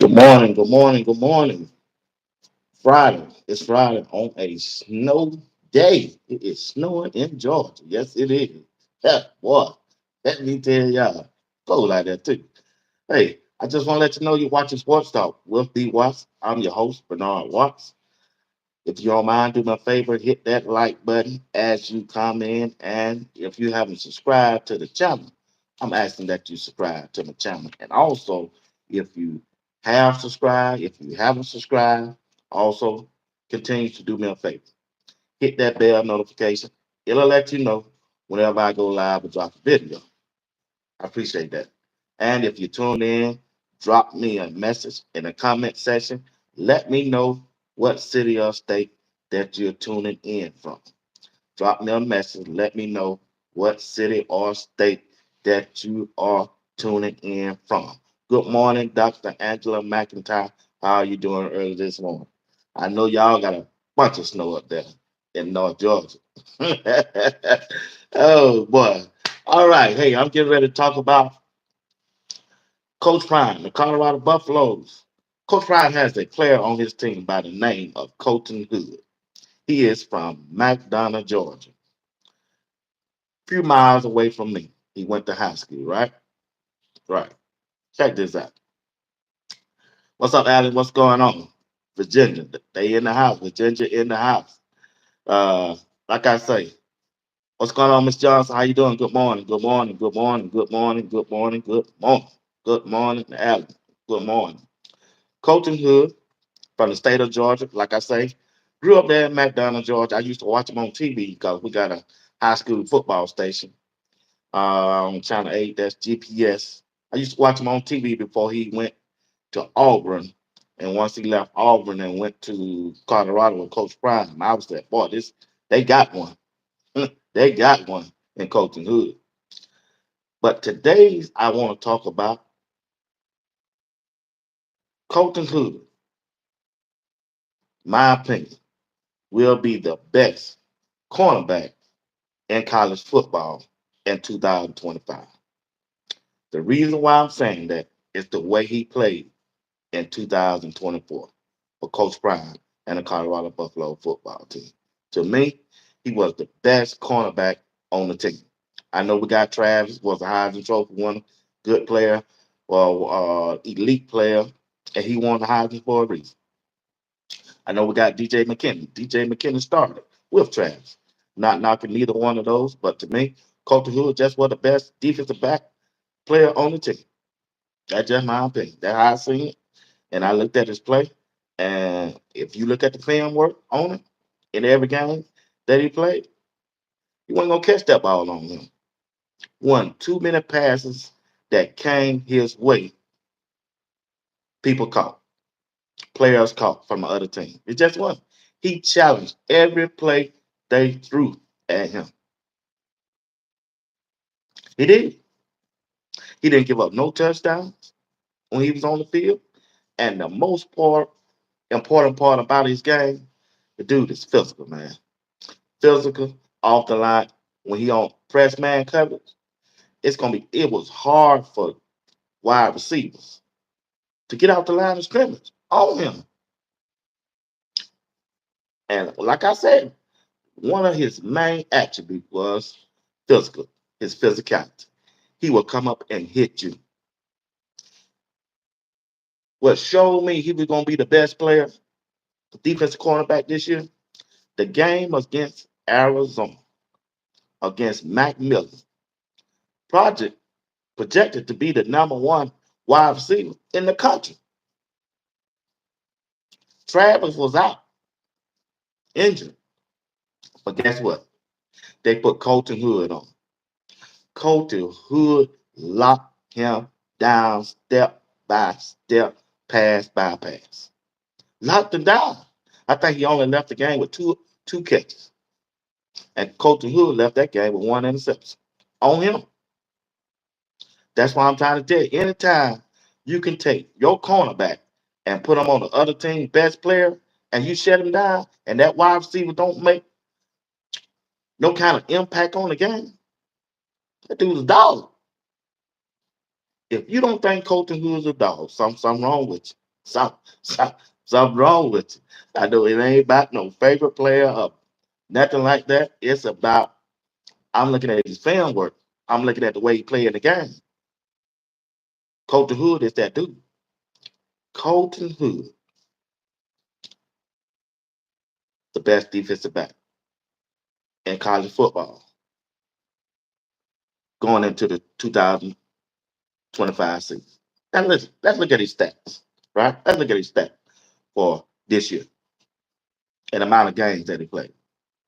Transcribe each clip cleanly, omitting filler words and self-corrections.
Good morning, good morning, good morning. Friday. It's Friday on a snow day. It is snowing in Georgia. Yes, it is. Yeah, boy. Let me tell y'all. Cold like that too. Hey, I just want to let you know you're watching Sports Talk with B Watts. I'm your host, Bernard Watts. If you don't mind, do me a favor, hit that like button as you come in. And if you haven't subscribed to the channel, I'm asking that you subscribe to my channel. And also, if you have subscribed, if you haven't subscribed, also continue to do me a favor. Hit that bell notification. It'll let you know whenever I go live or drop a video. I appreciate that. And if you tune in, drop me a message in the comment section. Let me know what city or state that you're tuning in from. Drop me a message. Let me know what city or state that you are tuning in from. Good morning, Dr. Angela McIntyre. How are you doing early this morning? I know y'all got a bunch of snow up there in North Georgia. Oh boy. All right. Hey, I'm getting ready to talk about Coach Prime, the Colorado Buffaloes. Coach Prime has a player on his team by the name of Colton Hood. He is from McDonough, Georgia, a few miles away from me. He went to high school, right? Right. Check this out. What's up, Alex? What's going on? Virginia, they in the house. Virginia in the house. Uh, like I say, what's going on, Miss Johnson? How you doing? Good morning. Good morning. Good morning. Good morning. Good morning. Good morning. Good morning, Alex. Good morning. Colton Hood from the state of Georgia. Like I say, grew up there in McDonough, Georgia. I used to watch him on TV because we got a high school football station on Channel 8. That's GPS. I used to watch him on TV before he went to Auburn. And once he left Auburn and went to Colorado with Coach Prime, I was like, boy, this they got one. They got one in Colton Hood. But today's I want to talk about Colton Hood, my opinion, will be the best cornerback in college football in 2025. The reason why I'm saying that is the way he played in 2024 for Coach Prime and the Colorado Buffalo football team. To me, he was the best cornerback on the team. I know we got Travis, was a Heisman Trophy winner, good player, well, elite player, and he won the Heisman for a reason. I know we got DJ McKinney. DJ McKinney started with Travis. Not knocking neither one of those, but to me, Colton Hood just was the best defensive back player on the team. That's just my opinion. That's how I seen it. And I looked at his play. And if you look at the film work on him in every game that he played, he wasn't gonna catch that ball on him. One, too many passes that came his way, people caught, players caught from the other team. It just wasn't. He challenged every play they threw at him. He did. He didn't give up no touchdowns when he was on the field. And the most important part about his game, the dude is physical, man. Physical, off the line. When he on press man coverage, it was hard for wide receivers to get out the line of scrimmage on him. And like I said, one of his main attributes was physical, his physicality. He would come up and hit you. What showed me he was gonna be the best player, defensive cornerback this year, the game against Arizona, against Mac Miller, project projected to be the number one wide receiver in the country. Travis was out, injured. But guess what? They put Colton Hood on. Colton Hood locked him down step by step, pass by pass. Locked him down. I think he only left the game with two catches. And Colton Hood left that game with one interception on him. That's why I'm trying to tell you. Anytime you can take your cornerback and put him on the other team best player and you shut him down and that wide receiver don't make no kind of impact on the game, that dude's a dog. If you don't think Colton Hood's a dog, something wrong with you. Some, some, something wrong with you. I know it ain't about no favorite player or nothing like that. It's about I'm looking at his film work. I'm looking at the way he play in the game. Colton Hood is that dude. Colton Hood, the best defensive back in college football going into the 2025 season. Now let's look at his stats, right? Let's look at his stats for this year and the amount of games that he played.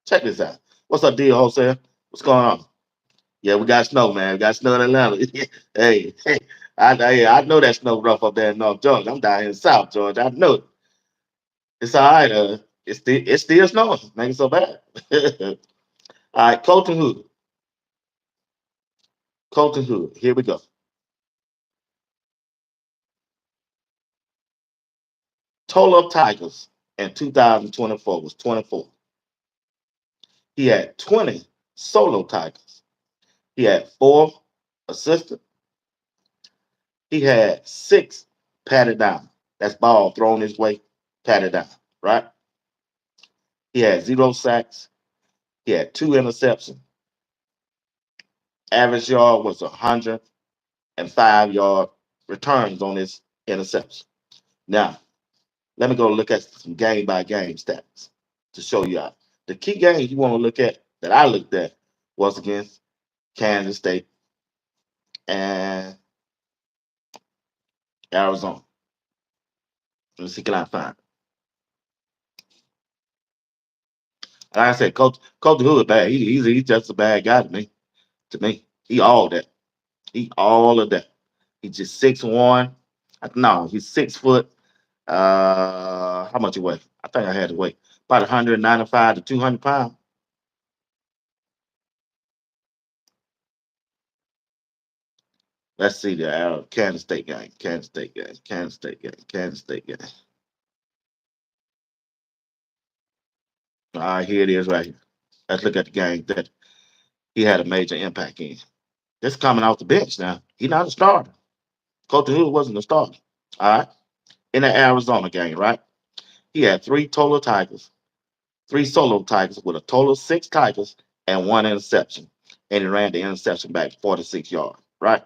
Check this out. What's up, D wholesale? What's going on? Yeah, we got snow, man. We got snow in Atlanta. Hey, I know that snow rough up there in North Georgia. I'm down here in South Georgia. I know it. It's all right. It's still snowing. Make it so bad. All right, Colton Hood. Colton Hood. Here we go. Total of Tigers in 2024 was 24. He had 20 solo Tigers. He had four assistant. He had six patted down. That's ball thrown his way, patted down, right? He had zero sacks. He had two interceptions. Average yard was 105-yard returns on his interception. Now, let me go look at some game by game stats to show you out. The key games you want to look at that I looked at was against Kansas State and Arizona. Let's see, can I find? Like I said, Coach Hood bad. He's just a bad guy to me. To me, he all that. He all of that. He's just 6'1". No, he's 6 foot. How much he weigh? I think I had to weigh about 195 to 200 pounds. Let's see the Kansas State game. Kansas State game. Kansas State game. Kansas State game. All right, here it is right here. Let's look at the game that he had a major impact in. This coming off the bench now. He's not a starter. Coach Hood wasn't a starter. All right. In the Arizona game, right? He had three total Tigers, three solo Tigers with a total of six Tigers and one interception. And he ran the interception back 46 yards, right?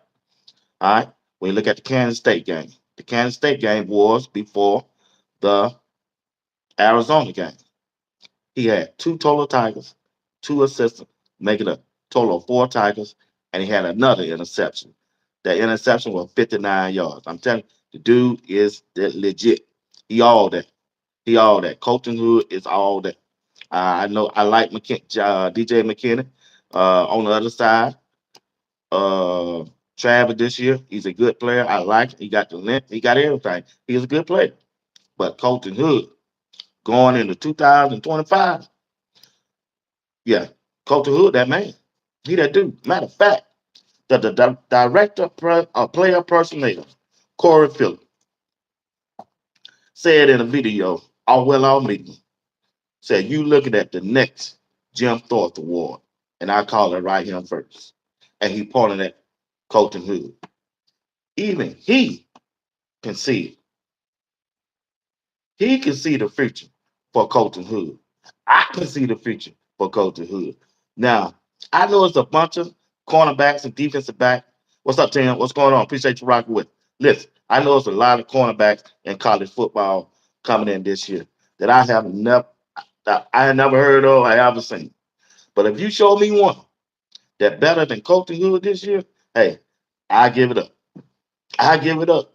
All right. When you look at the Kansas State game was before the Arizona game. He had two total Tigers, two assists, making a total of four Tigers, and he had another interception. That interception was 59 yards. I'm telling you, the dude is legit. He all that. He all that. Colton Hood is all that. I know I like DJ McKinney. On the other side, uh, Travis this year, he's a good player. I like him. He got the length. He got everything. He's a good player. But Colton Hood going into 2025, yeah, Colton Hood, that man. He that dude. Matter of fact, the director of player personnel, Corey Phillips, said in a video, our meeting, said, you looking at the next Jim Thorpe Award. And I call it right here first. And he pointed at Colton Hood. Even he can see it. He can see the future for Colton Hood. I can see the future for Colton Hood. Now, I know it's a bunch of cornerbacks and defensive back. What's up, Tim? What's going on? Appreciate you rocking with. Listen, I know it's a lot of cornerbacks in college football coming in this year that I had never heard of, I ever seen. But if you show me one that better than Colton Hood this year, hey, I give it up. I give it up.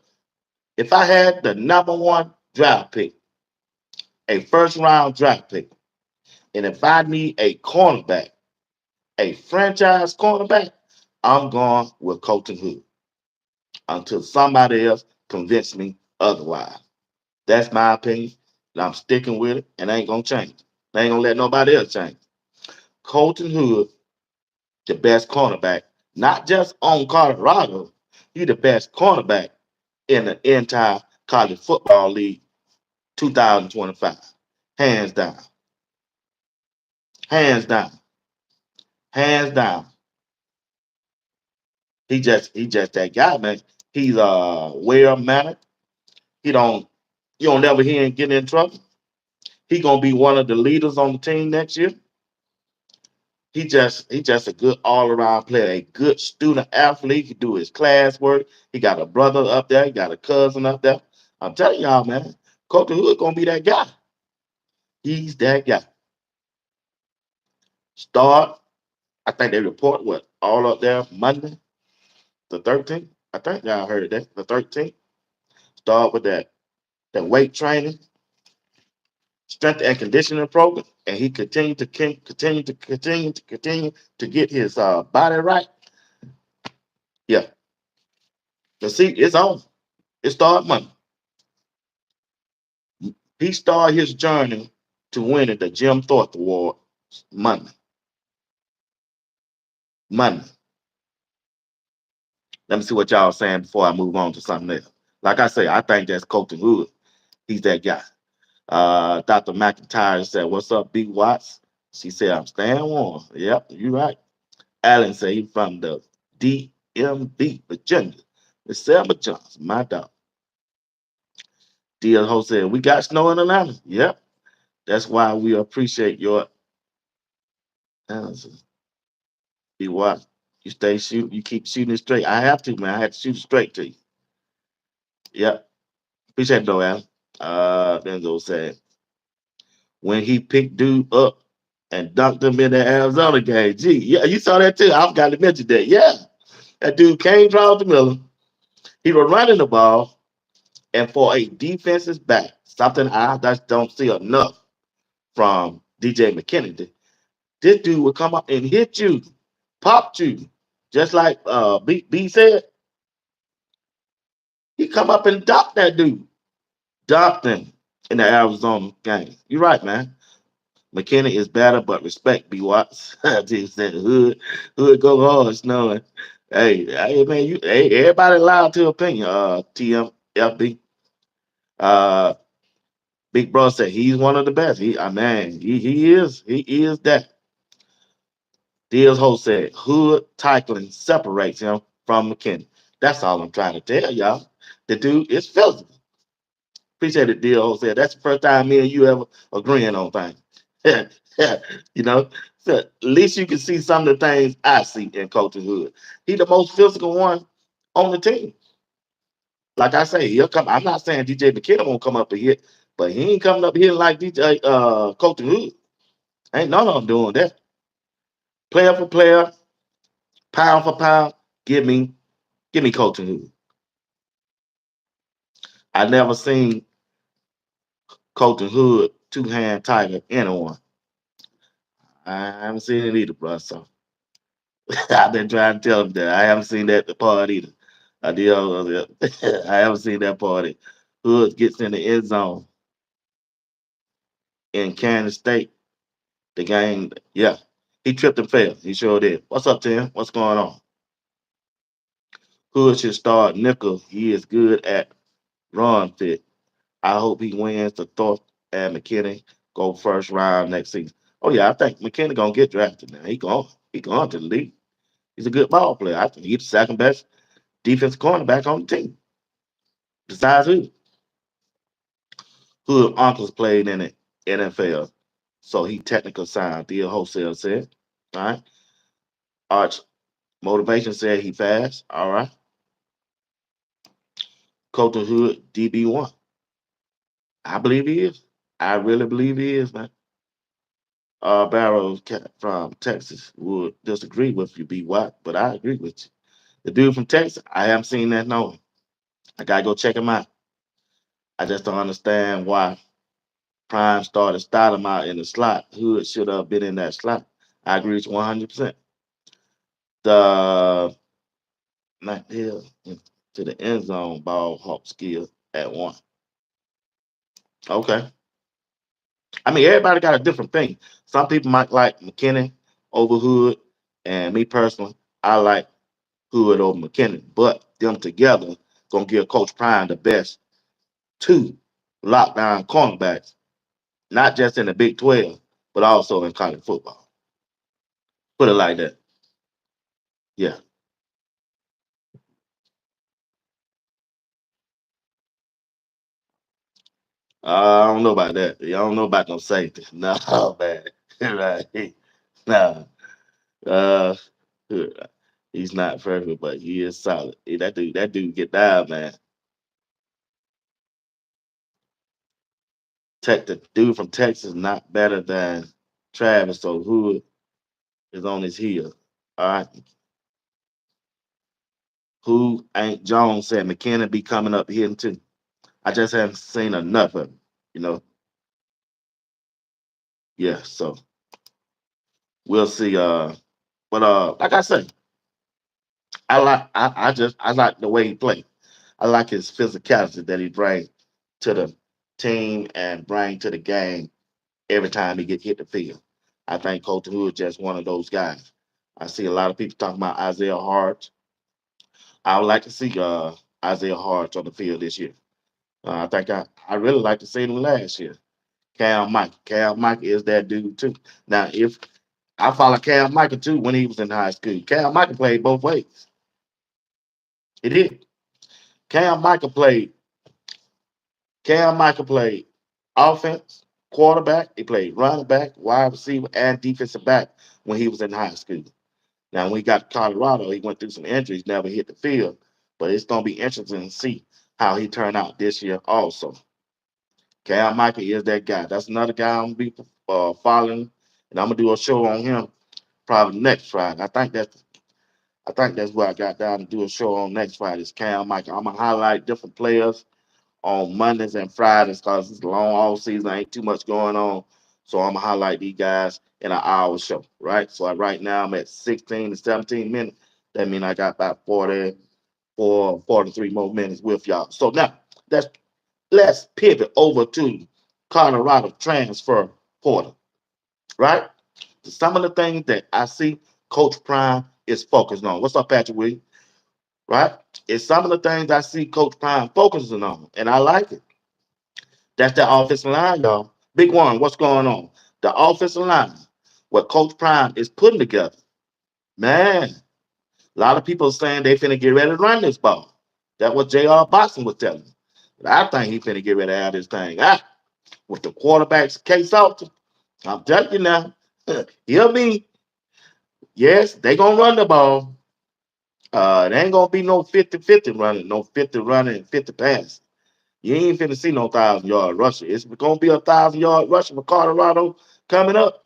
If I had the number one draft pick, a first round draft pick, and if I need a cornerback, a franchise cornerback, I'm going with Colton Hood until somebody else convince me otherwise. That's my opinion, and I'm sticking with it, and I ain't gonna change. I ain't gonna let nobody else change. Colton Hood, the best cornerback, not just on Colorado, he the best cornerback in the entire college football league 2025. Hands down. Hands down. Hands down. He just that guy, man. He's well mannered. He don't. You don't never hear him getting in trouble. He gonna be one of the leaders on the team next year. He just a good all around player, a good student athlete. He do his classwork. He got a brother up there. He got a cousin up there. I'm telling y'all, man, Colton Hood gonna be that guy. He's that guy. Start. I think they report what all up there Monday, the 13th. I think y'all heard that the 13th. Start with that weight training, strength and conditioning program, and he continue to get his body right. Yeah, the seat is on. It started Monday. He started his journey to winning the Jim Thorpe Award Monday. Monday. Let me see what y'all saying before I move on to something else. Like I say, I think that's Colton Hood. He's that guy. Dr. McIntyre said, "What's up, B Watts?" She said, "I'm staying warm." Yep, you're right. Allen said he's from the DMV, Virginia. Miss Selma Johnson, my dog. DLO said, "We got snow in Atlanta." Yep. That's why we appreciate your answer. Be what? You stay shoot. You keep shooting it straight. I have to, man. I had to shoot it straight to you. Yep. Appreciate it, though, Al. Benzo said when he picked dude up and dunked him in the Arizona game. Gee, yeah, you saw that too. I forgot to mention that. Yeah, that dude came draw the Miller. He was running the ball, and for a defensive back, something I just don't see enough from DJ McKinney. This dude would come up and hit you, pop you, just like B said. He come up and dunked that dude. Dunked him in the Arizona game. You're right, man. McKinney is better, but respect B Watts. Just said hood go hard snowing. Hey man, everybody allowed to opinion. TMFB. Uh Big Bro said he's one of the best. He is that. Deals Ho said hood tackling separates him from McKinney. That's all I'm trying to tell y'all. The dude is physical. Appreciate it, Deal said. That's the first time me and you ever agreeing on things. you know, so at least you can see some of the things I see in Colton Hood. He the most physical one on the team. Like I say, he'll come. I'm not saying DJ McKinnon won't come up and hit, but he ain't coming up here like DJ Colton Hood. Ain't none of them doing that. Player for player, pound for pound, give me Colton Hood. I never seen Colton Hood two-hand tiger anyone. I haven't seen it either, bro. So I've been trying to tell him that I haven't seen that part either. I did. I haven't seen that party. Hood gets in the end zone in Kansas State. The game, yeah, he tripped and fell. He sure did. What's up, Tim? What's going on? Hood should start nickel. He is good at run fit. I hope he wins the Thorpe and McKinney go first round next season. Oh yeah, I think McKinney gonna get drafted now. He going to the league. He's a good ball player. I think he's the second best defensive cornerback on the team. Besides who uncles played in the NFL. So he technical sound. Deal wholesale said. All right. Arch motivation said he fast. All right. Colton Hood DB1. I believe he is. I really believe he is, man. Barrows from Texas would disagree with you, B. Watt, but I agree with you. The dude from Texas, I haven't seen that no. I gotta go check him out. I just don't understand why Prime started styling him out in the slot. Hood should have been in that slot. I agree with you 100%. The Matt Hill to the end zone ball hawk skill at one. Okay. I mean, everybody got a different thing. Some people might like McKinnon over Hood, and me personally, I like Hood over McKinnon. But them together gonna give Coach Prime the best two lockdown cornerbacks, not just in the Big 12, but also in college football. Put it like that. Yeah. I don't know about that. I don't know about no safety. No, man. Right. No. Uh, he's not perfect, but he is solid. That dude get down, man. The dude from Texas not better than Travis. So who is on his heel? All right. Who ain't Jones said McKinnon be coming up hitting too. I just haven't seen enough of him. You know. Yeah. So we'll see. But like I said, I like the way he played. I like his physicality that he brings to the team and bring to the game every time he get hit the field. I think Colton Hood just one of those guys. I see a lot of people talking about Isaiah Hart. I would like to see Isaiah Hart on the field this year. I really like to see him last year. Cam Mike is that dude too. Now, if I follow Cam Michael too when he was in high school, Cam Michael played both ways. He did. Cam Michael played Cam Michael played offense, quarterback. He played running back, wide receiver, and defensive back when he was in high school. Now, when he got to Colorado, he went through some injuries, never hit the field. But it's going to be interesting to see how he turned out this year also. Cam Michael is that guy. That's another guy I'm going to be following, and I'm going to do a show on him probably next Friday. I think that's what I got down to do a show on next Friday. Is Cam Michael. I'm going to highlight different players on Mondays and Fridays because it's a long all season. Ain't too much going on. So I'm gonna highlight these guys in an hour show, right? So right now I'm at 16 to 17 minutes. That means I got about 43 more minutes with y'all. So now let's let's pivot over to Colorado transfer portal, right? Some of the things that I see Coach Prime is focused on. What's up, Patrick Williams? Right? It's some of the things I see Coach Prime focusing on, and I like it. That's the offensive line, y'all. Big one, what's going on? The offensive line, what Coach Prime is putting together. Man, a lot of people are saying they finna get ready to run this ball. That's what J.R. Boston was telling me. But I think he finna get ready to have this thing. With the quarterbacks case out, I'm telling you now, hear me. Yes, they gonna run the ball. There ain't gonna be no 50-50 running, no 50 running and 50 passing. You ain't finna see no 1,000 yard rusher. It's gonna be 1,000 yard rusher for Colorado coming up.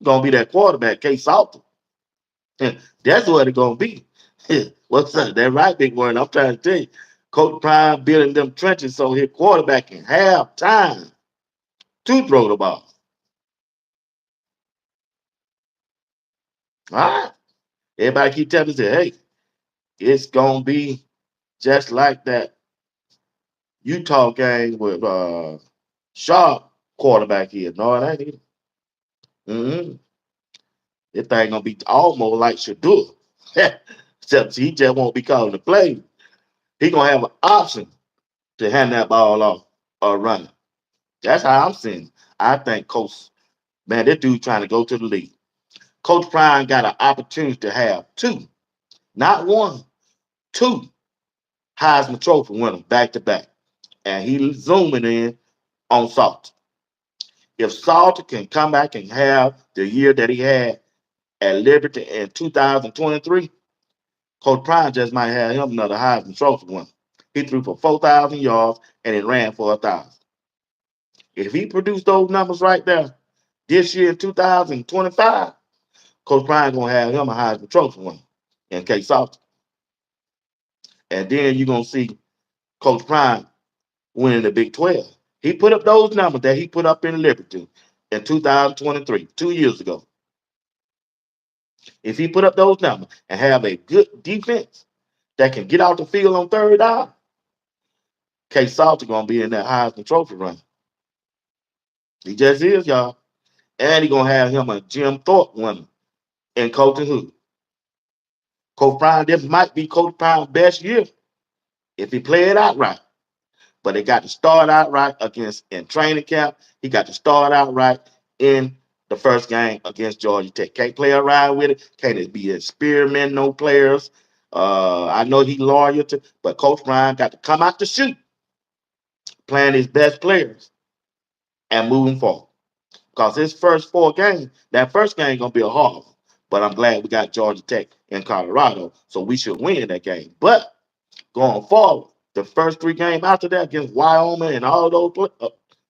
Gonna be that quarterback, Case Salter. That's what it's gonna be. What's up? That right, big one. I'm trying to tell you. Coach Prime building them trenches so his quarterback can have time to throw the ball. All right. Everybody keep telling me, hey, it's gonna be just like that Utah game with Sharp quarterback here. No, it ain't either. Mm-hmm. This thing gonna be almost like Shadur. Except he just won't be calling the play. He gonna have an option to hand that ball off or run it. That's how I'm seeing it. I think Coach, man, that dude trying to go to the league. Coach Prime got an opportunity to have two, not one, two Heisman Trophy winners back to back. And he's zooming in on Salter. If Salter can come back and have the year that he had at Liberty in 2023, Coach Prime just might have him another Heisman Trophy winner. He threw for 4,000 yards and it ran for 1,000. If he produced those numbers right there this year in 2025, Coach Prime gonna have him a Heisman Trophy winner in Case Salter. And then you're gonna see Coach Prime winning the Big 12. He put up those numbers that he put up in Liberty in 2023, 2 years ago. If he put up those numbers and have a good defense that can get out the field on third down, Case Salter gonna be in that Heisman Trophy run. He just is, y'all. And he gonna have him a Jim Thorpe winner in Colton Hood. Coach Prime, this might be Coach Prime's best year if he play it out right. But he got to start out right against in training camp. He got to start out right in the first game against Georgia Tech. Can't play around with it. Can't be experimenting no players. I know he loyal to, but Coach Prime got to come out to shoot, playing his best players. and moving forward. Because his first 4 games, that first game gonna be a hard one. But I'm glad we got Georgia Tech in Colorado, so we should win that game. But going forward, the first 3 games after that against Wyoming and all those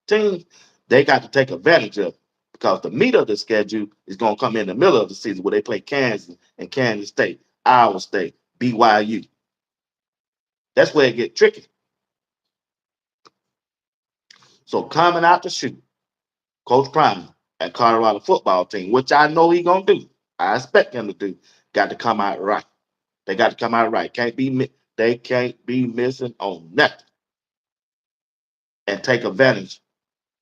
teams, they got to take advantage of it because the meat of the schedule is going to come in the middle of the season where they play Kansas and Kansas State, Iowa State, BYU. That's where it get tricky. So coming out the shoot, Coach Prime and Colorado football team, which I know he gonna do, I expect him to do, got to come out right. They got to come out right. They can't be missing on nothing and take advantage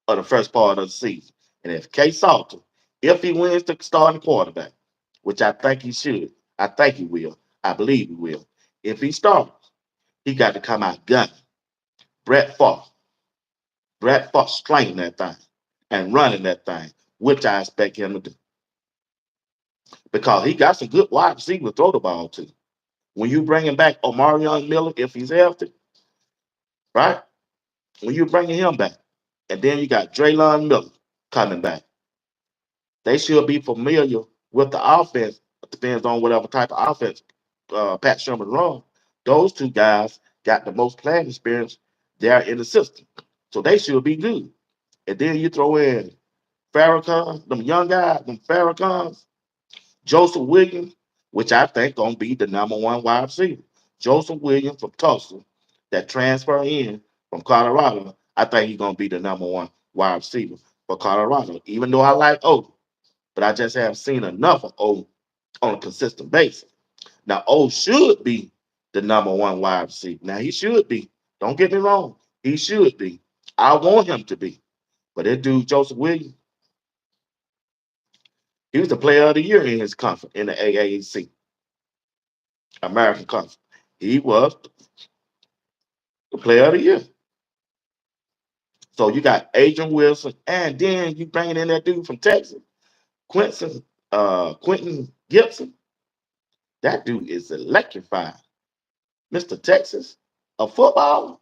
of the first part of the season. And if K Salter, if he wins the starting quarterback, which I think he should, I think he will, I believe he will. If he starts, he got to come out gunning. Brett Favre, Brett Favre slinging that thing and running that thing, which I expect him to do because he got some good wide receivers to throw the ball to. When you bring him back, Omarion Miller, if he's healthy, right? When you bringing him back, and then you got Draylon Miller coming back. They should be familiar with the offense. It depends on whatever type of offense Pat Sherman run. Those 2 guys got the most playing experience there in the system. So they should be good. And then you throw in Farrakhan, them young guys, them Farrakhans, Joseph Williams, which I think gonna be the #1 wide receiver. Joseph Williams from Tulsa that transfer in from Colorado. I think he's gonna be the #1 wide receiver for Colorado. Even though I like O, but I just haven't seen enough of O on a consistent basis. Now, O should be the #1 wide receiver. Now, he should be. Don't get me wrong. He should be. I want him to be. But that dude, Joseph Williams, he was the player of the year in his conference, in the AAC, American Conference. He was the player of the year. So you got Adrian Wilson, and then you bringing in that dude from Texas, Quentin Gibson. That dude is electrifying. Mr. Texas, a footballer.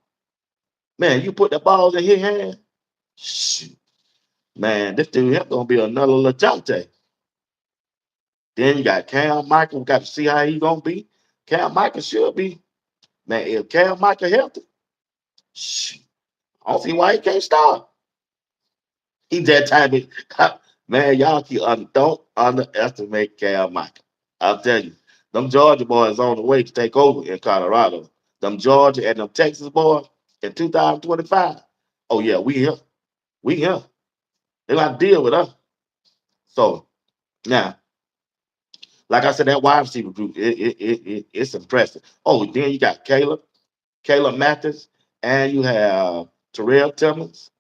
Man, you put the balls in his hand. Shoot. Man, this dude here gonna be another LaJounte. Then you got Cam Michael. We got to see how he gonna be. Cam Michael should be. Man, if Cam Michael healthy, shoot, I don't see why he can't start. He that type of man. Y'all don't underestimate Cam Michael. I'll tell you, them Georgia boys on the way to take over in Colorado. Them Georgia and them Texas boys in 2025. Oh yeah, we here. We here. They got to deal with us. So now, like I said, that wide receiver group, it's impressive. Oh, then you got Caleb Mathis, and you have Terrell Timmons.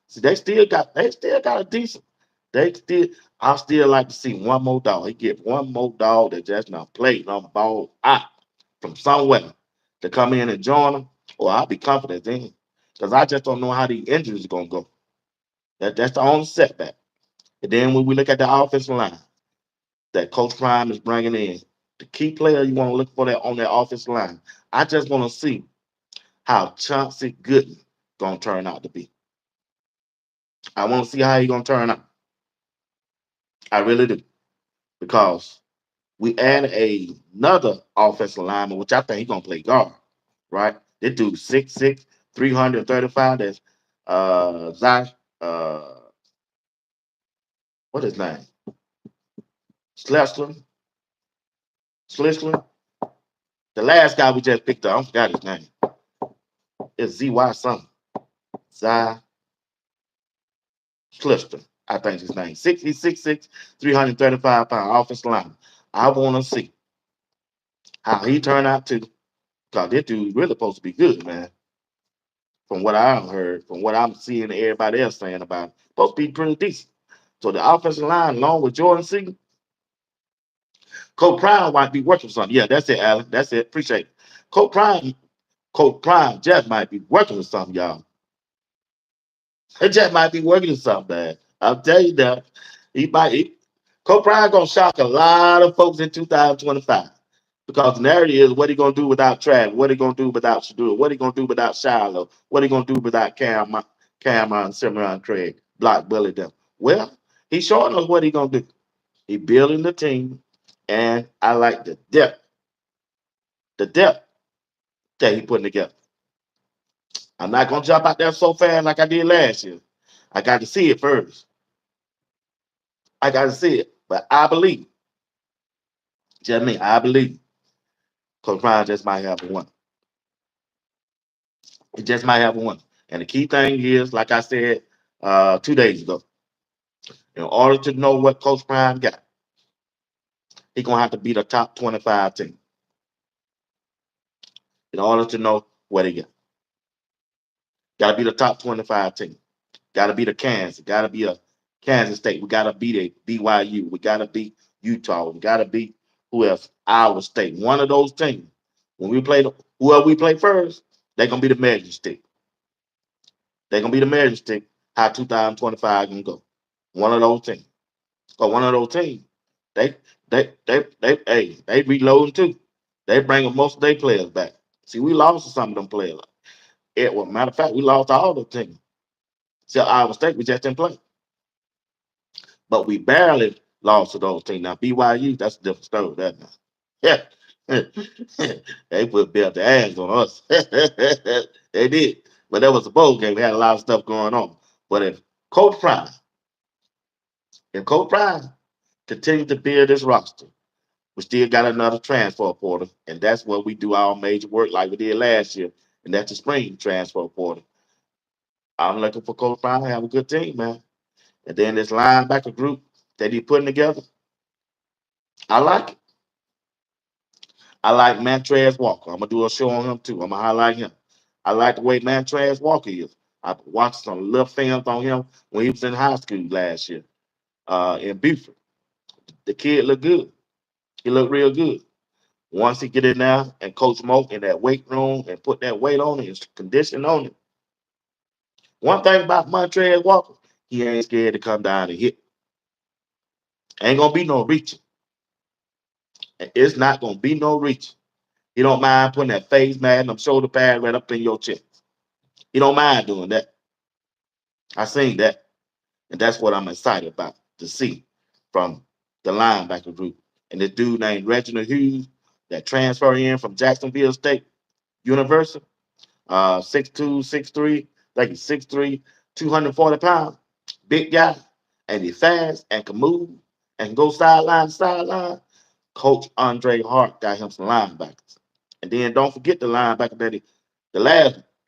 See, they still got a decent. They still, I still like to see one more dog. He get one more dog that just not played on ball out from somewhere to come in and join them. Or I'll be confident in, because I just don't know how the injuries are gonna go. That's the only setback. And then when we look at the offensive line that Coach Prime is bringing in, the key player you want to look for that on that offensive line. I just want to see how Chauncey Gooden gonna turn out to be. I want to see how he gonna turn out. I really do because we added another offensive lineman, which I think he's gonna play guard. Right? This dude 6'6", 335. That's Zach. What his name? Schlesler. Schlesler. The last guy we just picked up, I forgot his name. It's ZY something. Zy Schlesler. I think his name. 6'6", 335 pound offensive lineman. I want to see how he turned out too. Because this dude really supposed to be good, man. From what I've heard, from what I'm seeing everybody else saying about it, supposed to be pretty decent. So the offensive line, along with Jordan Seaton, Coach Prime might be working with something. Yeah, that's it, Alan. That's it. Appreciate it. Coach Prime, Coach Prime just might be working with something, y'all. It just might be working with something, man. I'll tell you that. Coach Prime gonna shock a lot of folks in 2025. Because the narrative is what he gonna do without Travis, what he gonna do without Shadur, what he gonna do without Shiloh, what he gonna do without Cameron Cimarron Craig. block bully them. Well, he's showing us what he's gonna do. He building the team, and I like the depth that he putting together. I'm not gonna jump out there so fast like I did last year. I got to see it first. I got to see it, but I believe. Just me, I believe. Coach Prime just might have one. He just might have one. And the key thing is, like I said 2 days ago, in order to know what Coach Prime got, he's gonna have to beat a top 25 team in order to know what he got. Got to be the top 25 team. Got to be the Kansas. Got to be a Kansas State. We got to beat a BYU. We got to beat Utah. We got to beat who else? Iowa State. One of those teams. When we play whoever we play first, they're gonna be the measure stick. They're gonna be the measure stick. How 2025 gonna go? One of those teams. Or one of those teams. They they reloading too. They bringing most of their players back. See, we lost some of them players. Well, matter of fact, we lost all the teams. So Iowa State, we just didn't play. But we barely lost to those teams. Now BYU, that's a different story. That now. Yeah. They put belt the ass on us. They did. But that was a bowl game. We had a lot of stuff going on. But Coach Prime, if Coach Prime continues to build this roster, we still got another transfer portal, and that's where we do our major work like we did last year, and that's the spring transfer portal. I'm looking for Coach Prime to have a good team, man. And then this linebacker group that he putting together, I like it. I like Mantrez Walker. I'm gonna do a show on him too. I'm gonna highlight him. I like the way Mantrez Walker is. I watched some little films on him when he was in high school last year in Buford. The kid looked good. He looked real good. Once he get in there and Coach Mo in that weight room and put that weight on it and condition on it. One thing about Montrez Walker, he ain't scared to come down and hit. Ain't gonna be no reaching. It's not gonna be no reaching. He don't mind putting that face mat and them shoulder pad right up in your chest. He don't mind doing that. I seen that. And that's what I'm excited about to see from the linebacker group. And this dude named Reginald Hughes that transfer in from Jacksonville State University, 6'2", 6'3", like he's 6'3", 240 pounds, big guy, and he's fast and can move and go sideline to sideline. Coach Andre Hart got him some linebackers. And then don't forget the last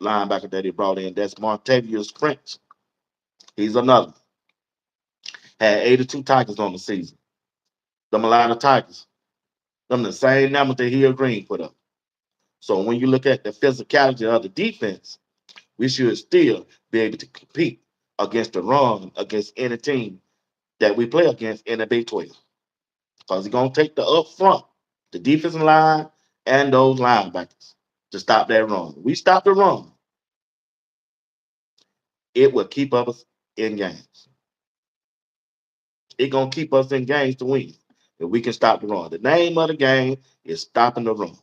linebacker that he brought in, that's Martavius French. He's another. Had 82 tackles on the season. Them a lot of tackles. Them the same numbers that Hill Green put up. So when you look at the physicality of the defense, we should still be able to compete against the run against any team that we play against in the Big 12. Because he's going to take the up front, the defensive line, and those linebackers to stop that run. We stop the run, it will keep us in games. It's going to keep us in games to win if we can stop the run. The name of the game is stopping the run.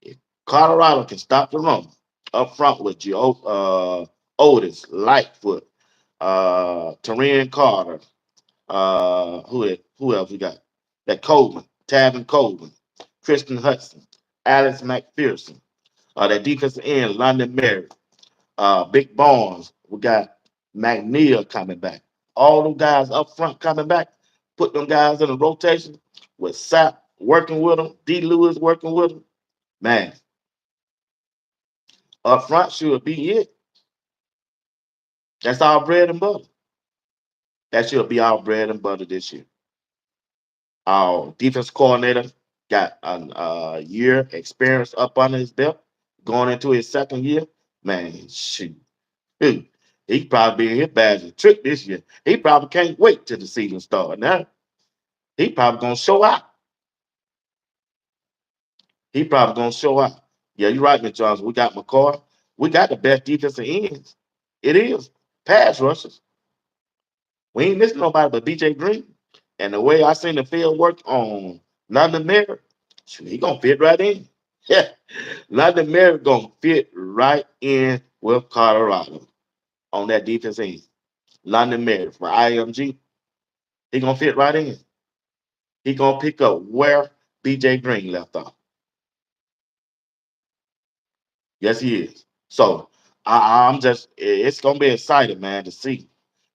If Colorado can stop the run up front with Otis, Lightfoot, Tarian Carter, who else we got? That Coleman, Tavin Coleman, Christian Hudson, Alex McPherson, that defensive end, London Merritt, Big Barnes. We got McNeil coming back. All them guys up front coming back. Put them guys in a rotation with Sapp working with them, D. Lewis working with them. Man, up front should be it. That's our bread and butter. That should be our bread and butter this year. Our defense coordinator got a year experience up under his belt, going into his second year. Man, shoot, dude, he probably be in his badge of trick this year. He probably can't wait till the season start. Now he probably gonna show out. He probably gonna show out. Yeah, you're right, Mr. Johnson. We got McCoy. We got the best defensive ends. It is pass rushers. We ain't missing nobody but BJ Green. And the way I seen the field work on London Merritt, he gonna fit right in. Yeah. London Merritt gonna fit right in with Colorado on that defense end. London Mary for IMG. He gonna fit right in. He gonna pick up where BJ Green left off. Yes, he is. So I'm just it's gonna be exciting, man, to see.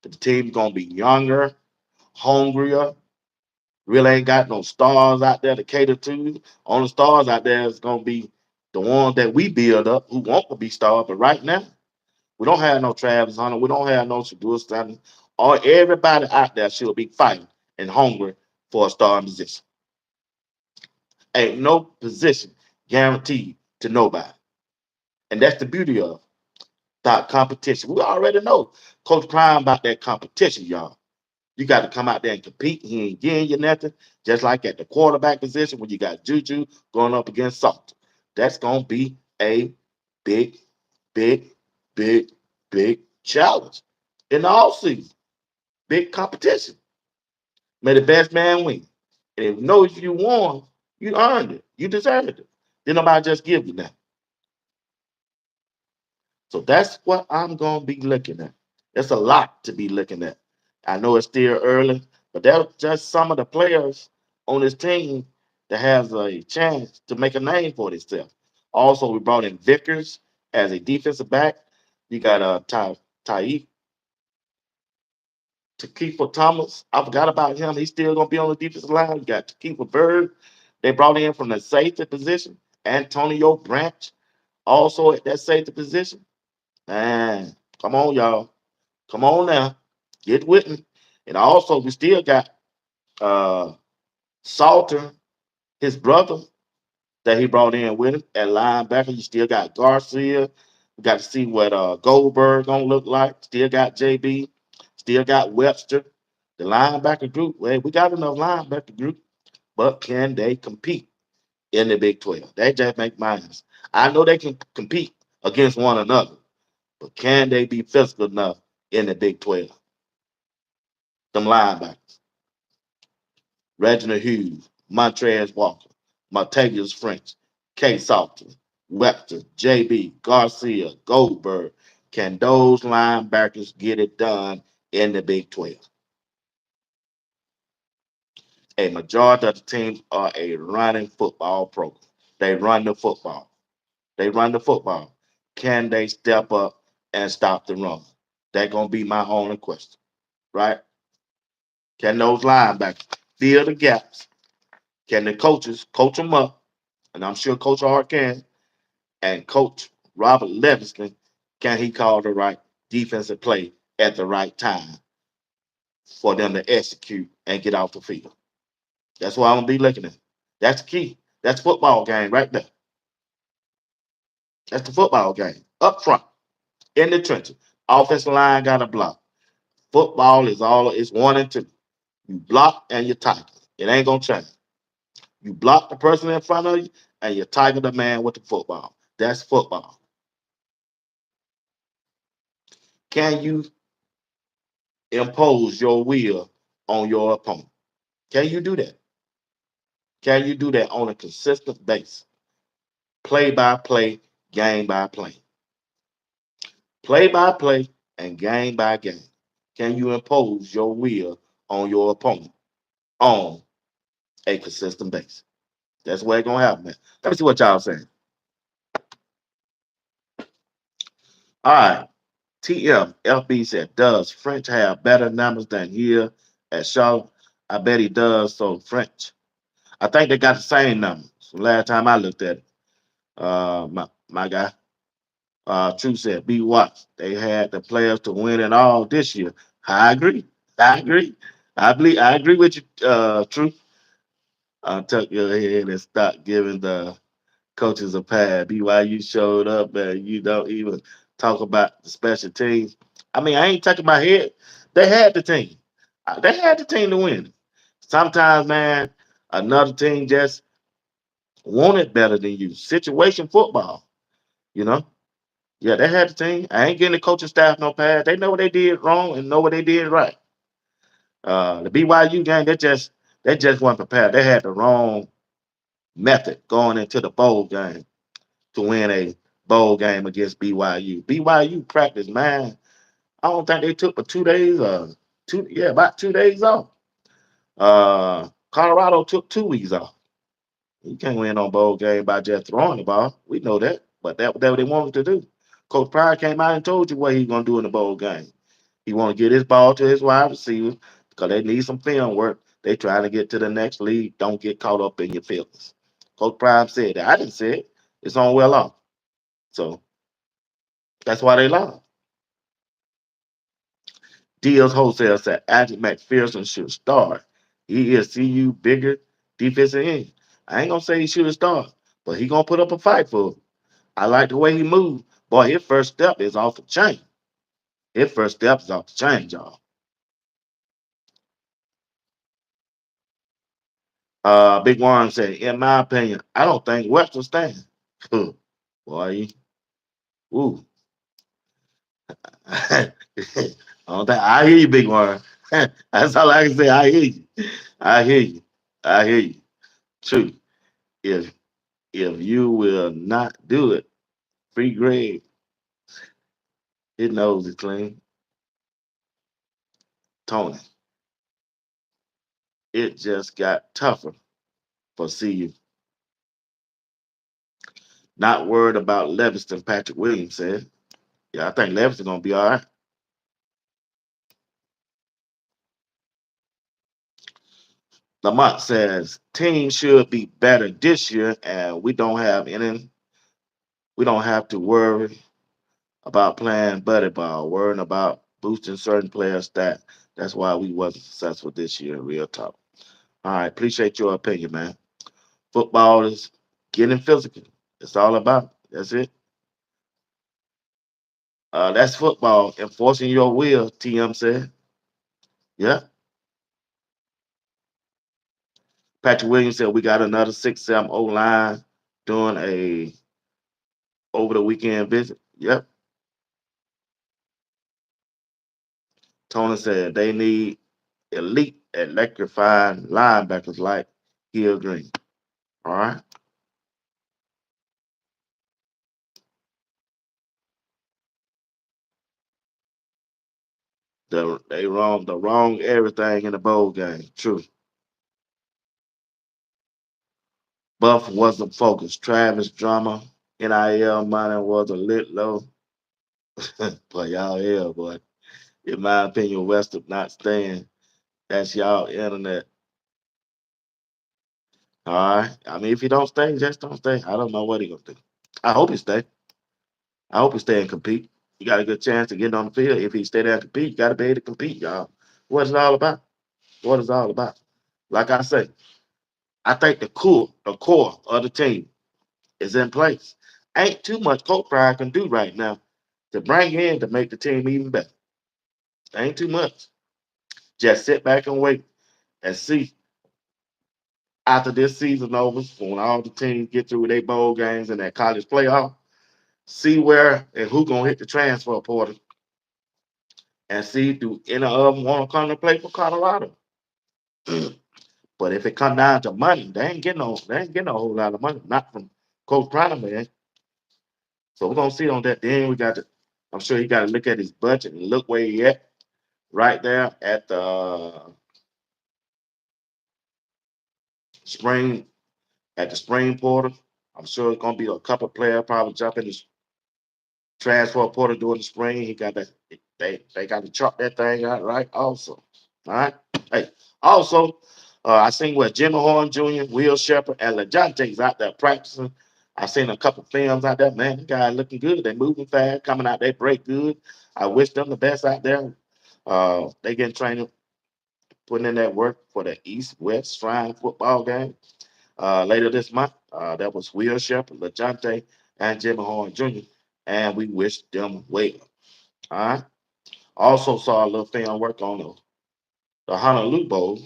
The team's gonna be younger, hungrier. Really ain't got no stars out there to cater to. Only stars out there is gonna be the ones that we build up who want to be stars. But right now, we don't have no Travis Hunter. We don't have no Shadur Stanley. All everybody out there should be fighting and hungry for a starting position. Ain't no position guaranteed to nobody. And that's the beauty of that competition. We already know Coach Prime about that competition, y'all. You got to come out there and compete. He ain't getting you nothing. Just like at the quarterback position when you got Juju going up against Salt. That's going to be a big, big, big, big challenge in the offseason. Big competition. May the best man win. And if you know if you won, you earned it. You deserved it. Then nobody just give you that. So that's what I'm going to be looking at. There's a lot to be looking at. I know it's still early, but that's just some of the players on this team that has a chance to make a name for themselves. Also, we brought in Vickers as a defensive back. You got Taif Takeefa Thomas. I forgot about him. He's still going to be on the defensive line. You got Takeefa Bird. They brought in from the safety position. Antonio Branch also at that safety position. Man, come on, y'all. Come on now. Get with me. And also, we still got uh Salter, his brother, that he brought in with him at linebacker. You still got Garcia. We got to see what Goldberg gonna look like. Still got JB. Still got Webster. The linebacker group. Well, we got enough linebacker group, but can they compete in the Big 12? They just make minds. I know they can compete against one another, but can they be physical enough in the Big 12? Them linebackers. Reginald Hughes, Montrez Walker, Martavius French, K. Salter, Webster, JB, Garcia, Goldberg. Can those linebackers get it done in the Big 12? A majority of the teams are a running football program. They run the football. They run the football. Can they step up and stop the run? That's going to be my only question, right? Can those linebackers fill the gaps? Can the coaches coach them up? And I'm sure Coach Hart can. And Coach Robert Levingston, can he call the right defensive play at the right time for them to execute and get off the field? That's what I'm gonna be looking at. That's the key. That's football game right there. That's the football game. Up front, in the trenches. Offensive line got to block. Football is all it's 1 and 2. You block and you tackle. It ain't gonna change. You block the person in front of you and you tackle the man with the football. That's football. Can you impose your will on your opponent? Can you do that? Can you do that on a consistent basis? Play by play, game by play and game by game. Can you impose your will on your opponent on a consistent basis? That's where it's gonna happen, man. Let me see what y'all saying. All right. TM said, does French have better numbers than here at Shaw? I bet he does. So French, I think they got the same numbers. Last time I looked at it, my guy, True said, be watched. They had the players to win it all this year. I agree. I agree. I agree with you, True. Tuck your head and stop giving the coaches a pad. BYU showed up and you don't even talk about the special teams. I mean, I ain't tucking my head. They had the team. They had the team to win. Sometimes, man, another team just want it better than you. Situation football, you know. Yeah, they had the team. I ain't getting the coaching staff no pass. They know what they did wrong and know what they did right. The BYU game, they just weren't prepared. They had the wrong method going into the bowl game to win a bowl game against BYU. BYU practiced, man. I don't think they took but 2 days. About 2 days off. Colorado took 2 weeks off. You can't win on bowl game by just throwing the ball. We know that, but that what they wanted to do. Coach Pryor came out and told you what he's gonna do in the bowl game. He want to get his ball to his wide receivers because they need some film work. They trying to get to the next league. Don't get caught up in your feelings. Coach Prime said that. I didn't say it. It's on well off. So that's why they lost. Deals Wholesale said Andy McPherson should start. He is CU bigger defensive end. I ain't gonna say he should have started, but he gonna put up a fight for it. I like the way he moved. Boy, his first step is off the chain. His first step is off the chain, y'all. Big Warren said, in my opinion, I don't think West will stand. Boy, ooh. I don't think I hear you, Big Warren. That's all I can say. I hear you. I hear you. I hear you. True. If you will not do it, free grade, his nose is clean. Tony, it just got tougher for CU. Not worried about Leviston, Patrick Williams said. Yeah, I think Leviston gonna be all right. Lamont says team should be better this year, and we don't have to worry about playing buddy ball, worrying about boosting certain players' stat. That's why we wasn't successful this year, real talk. All right, appreciate your opinion, man. Football is getting physical. It's all about. That's it. That's football. Enforcing your will, TM said. Yeah. Patrick Williams said we got another 6-7 O line doing a over the weekend visit. Yep. Tony said they need elite electrifying linebackers like Hill Green. All right. They wrong the wrong everything in the bowl game. True. Buff wasn't focused. Travis drama, NIL money was a lit low. But y'all here, boy. In my opinion, West of not staying. That's y'all internet. All right. I mean, if he don't stay, just don't stay. I don't know what he gonna do. I hope he stay. I hope he stay and compete. You got a good chance to get on the field. If he stay there and compete, you got to be able to compete, y'all. What is it all about? What is it all about? Like I say, I think the core of the team is in place. Ain't too much Coach Pryor can do right now to bring in to make the team even better. Ain't too much. Just sit back and wait and see after this season over, when all the teams get through their bowl games and their college playoff, see where and who gonna hit the transfer portal and see do any of them want to come to play for Colorado. But if it come down to money, they ain't getting a whole lot of money, not from Coach Pryor, man. So we're gonna see on that. Then we got to, I'm sure he got to look at his budget and look where he at right there at the spring spring portal. I'm sure it's gonna be a couple players probably jumping the transfer portal during the spring. He got that they got to chart that thing out right also. All right. Hey, also, I seen where Jimmy Horn Jr., Will Shepherd, and LeJounte's out there practicing. I seen a couple films out there. Man, the guy looking good. They moving fast, coming out. They break good. I wish them the best out there. They getting training, putting in that work for the East West Shrine football game later this month. That was Will Shepherd, LeJounte, and Jimmy Horn Jr. And we wish them well. All right. Also saw a little film work on the Honolulu Bowl.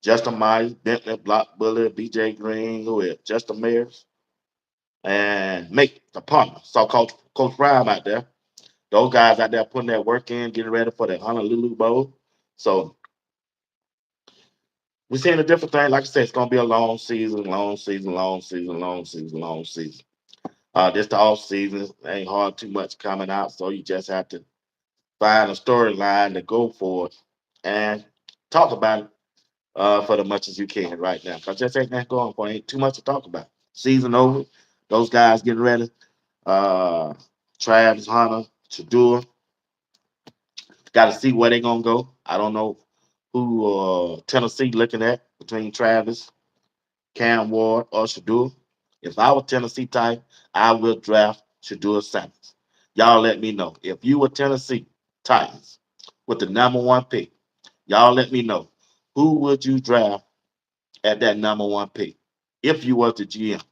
Justin Myers, Bentley, Block Bullet, BJ Green, who is Justin Mayers, and make the partner. Saw Coach Brown out there. Those guys out there putting that work in, getting ready for the Honolulu Bowl. So we're seeing a different thing. Like I said, it's gonna be a long season, long season, long season, long season, long season. This the off season. Ain't hard too much coming out, so you just have to find a storyline to go for it and talk about it for the much as you can right now. Cause just ain't that going for it. Ain't too much to talk about. Season over. Those guys getting ready. Uh, Travis Hunter, Shadua. Got to see where they gonna go. I don't know who Tennessee looking at between Travis, Cam Ward, or Shadua. If I were Tennessee type, I will draft Shadua Sanders. Y'all let me know. If you were Tennessee Titans with the number one pick, y'all let me know. Who would you draft at that number one pick if you were the GM?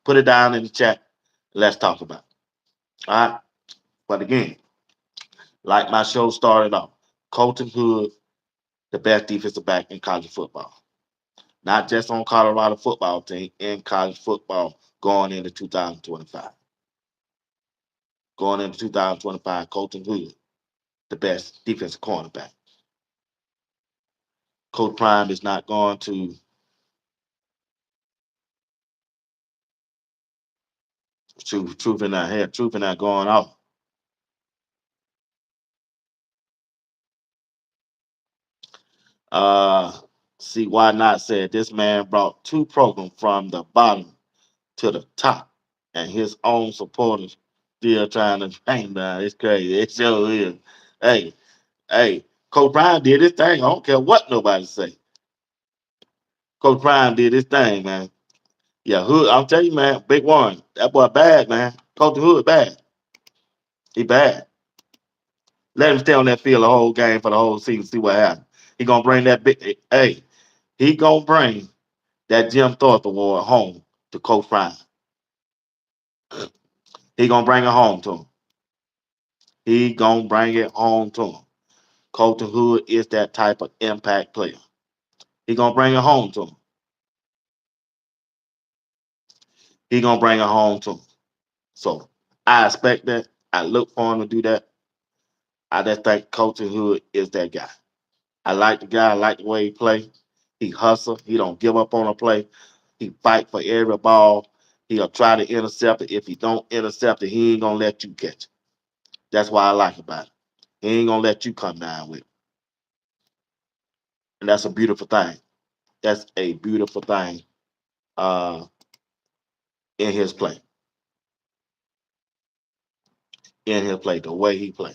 Put it down in the chat. Let's talk about it. All right. But again, like my show started off, Colton Hood, the best defensive back in college football. Not just on Colorado football team, in college football going into 2025. Going into 2025, Colton Hood, the best defensive cornerback. Coach Prime is not going to truth in that head, truth in that going off. Uh, See why not said this man brought two programs from the bottom to the top, and his own supporters still trying to hang down. It's crazy. It sure is. Hey, hey, Coach Prime did his thing. I don't care what nobody say. Coach Prime did his thing, man. Yeah, Hood. I'll tell you, man. Big one. That boy bad, man. Coach Hood bad. He bad. Let him stay on that field the whole game for the whole season. See what happens. He gonna bring that big. Hey, he gonna bring that Jim Thorpe Award home to Coach Prime. He gonna bring it home to him. He gonna bring it home to him. Colton Hood is that type of impact player. He gonna bring it home to him. He gonna bring it home to him. So I expect that. I look for him to do that. I just think Colton Hood is that guy. I like the guy. I like the way he play. He hustle. He don't give up on a play. He fight for every ball. He'll try to intercept it. If he don't intercept it, he ain't gonna let you catch it. That's what I like about it. He ain't gonna let you come down with it. And that's a beautiful thing. That's a beautiful thing uh, in his play. In his play, the way he play.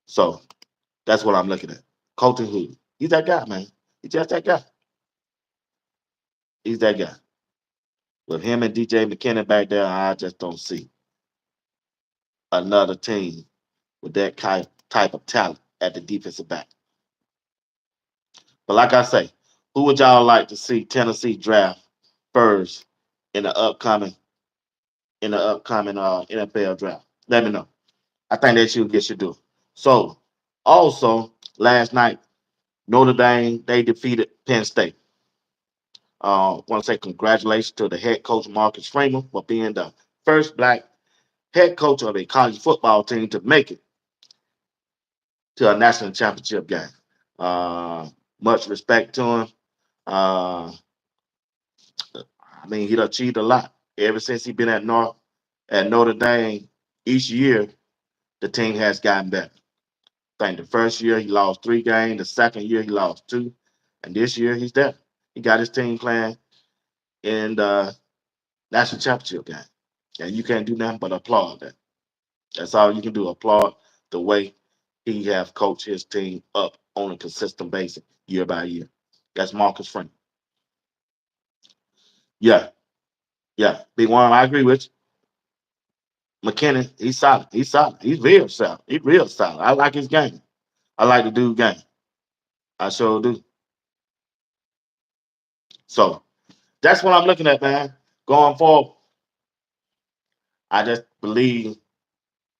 So that's what I'm looking at. Colton Hood. He's that guy, man. He's just that guy. He's that guy. With him and DJ McKinnon back there, I just don't see another team with that type of talent at the defensive back. But like I say, who would y'all like to see Tennessee draft first in the upcoming NFL draft? Let me know. I think that you get should do. So also last night, Notre Dame they defeated Penn State. Want to say congratulations to the head coach Marcus Freeman for being the first black head coach of a college football team to make it to a national championship game. Uh, Much respect to him. Uh, I mean, he achieved a lot ever since he been at Notre Dame. Each year, the team has gotten better. I think the first year he lost 3 games, the second year he lost 2, and this year he's there. He got his team playing in the national championship game, and you can't do nothing but applaud that. That's all you can do. Applaud the way he have coached his team up on a consistent basis year by year. That's Marcus Freeman. Yeah, yeah. Big one, I agree with you. McKinnon, he's solid. He's solid. He's real solid. He's real solid. I like his game. I like the dude game. I sure do. So that's what I'm looking at, man. Going forward, I just believe